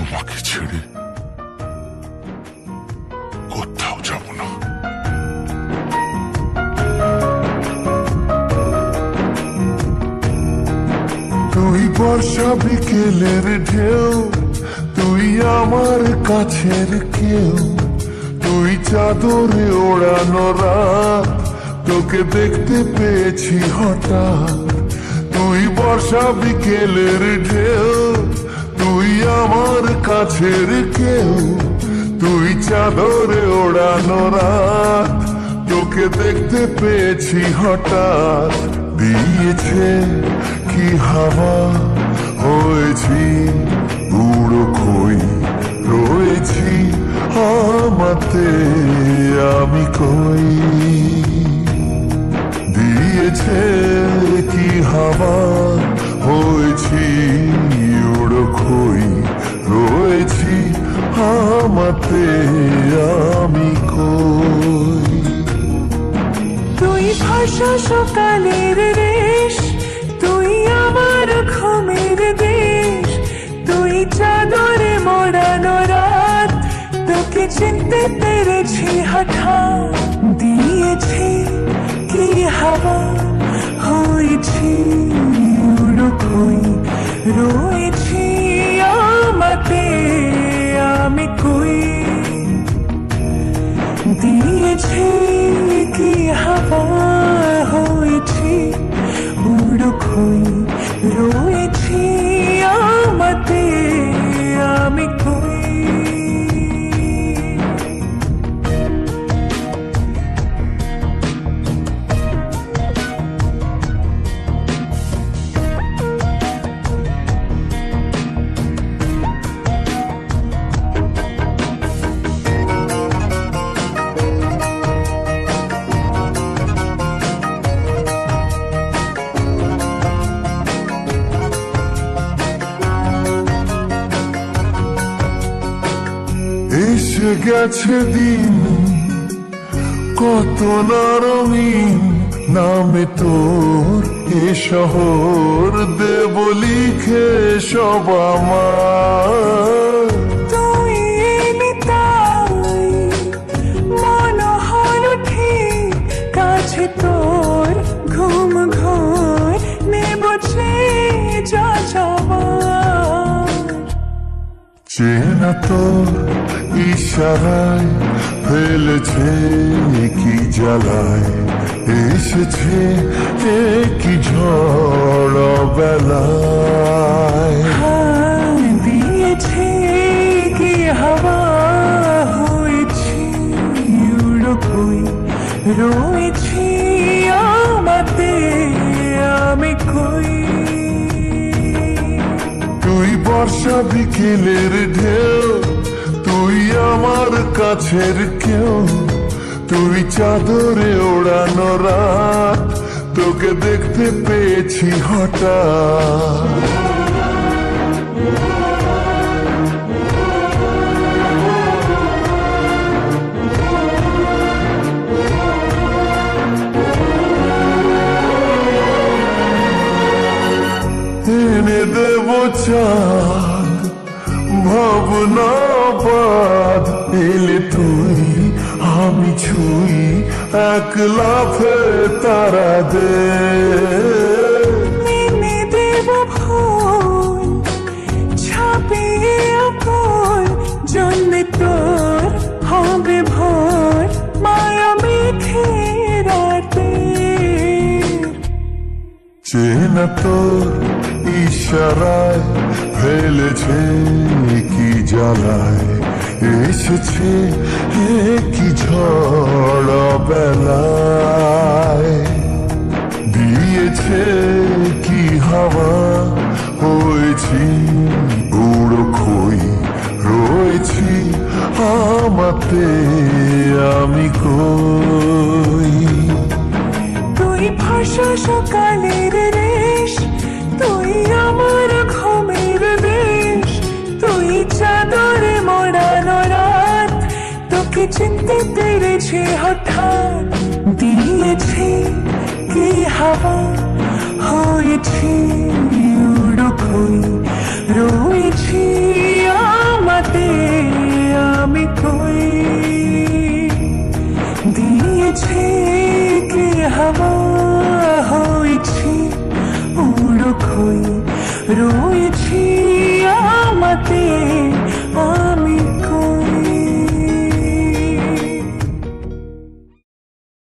তোমাকে ছেড়ে কোথাও যাব না। তুই বর্ষা বিকেলের ঢেউ, তুই আমার কাছের কেউ, তুই চাদরে ওড়ানো রাত, তোকে দেখতে পেয়েছি হঠাৎ। তুই বর্ষা বিকেলের ঢেউ, তুই আমার কাছের কেউ, তুই চাদরে ওড়ানো রাত, তোকে দেখতে পেয়েছি হঠাৎ। দিয়েছে কি হাওয়া, হয়েছি উড়ো খই, রয়েছি আমাতে আমি কই। দিয়েছে কি হাওয়া, হয়েছি উড়ো খই, রয়েছি আমাতে আমি কই। তুই ভাষা সকালের রেশ, তুই আমার ঘুমের দেশ, তুই চাদরে মোড়ানো রাত, তোকে চিনতে পেরেছি হঠাৎ। দিয়েছি কি হাওয়া, হয়েছি উড়ো খই, রয়েছি আমাতে আমি কই। দিয়েছি কি হাওয়া, হয়েছি উড়ো খই, রয়েছি আমাতে আমি কই। এসে গেছে দিন কত না রঙিন, নামে তোর এ শহর দেব লিখে সব আমার। তুই এলি তাই মনে হলো ঠিক, কাছে তোর ঘুম ঘর নেব যা যাবার। চেনা তোর ইশারায় ফেলেছে কি জ্বালায়, এসেছে কি ঝড় বেলায়। দিয়েছে কি হাওয়া, হয়েছি উড়ো খই, রয়েছি আমাতে আমি কই। তুই বর্ষা বিকেলের ঢেউ, তুই আমার কাছের কেউ, তুই চাদরে ওড়ানো রাত, তোকে দেখতে পেয়েছি হঠাৎ। এনে দেব চাঁদ ভাবনা বাদ, এলে তুই আমি ছুই এক লাফে তারা দে। এনে দেব ফুল ছাপিয়ে আপন, জন্মে তোর হবে ভোর মায়া মেঘে রাতে। চেনা তোর ইশারায় ফেলেছে কি জ্বালায়, এসেছে কি ঝড় বেলায়। দিয়েছে কি হাওয়া, হয়েছি উড়ো খই, রয়েছি আমাতে আমি কই। তুই ভাষা সকালের রেশ, তুই আমার ঘুমের দেশ, তুই চাদরে মোড়ানো রাত, তোকে চিনতে পেরেছি হঠাৎ। দিয়েছি কি হাওয়া, হয়েছি উড়ো খই, রয়েছি হাওয়া হয়েছি উড়ো খই রয়েছি আমাতে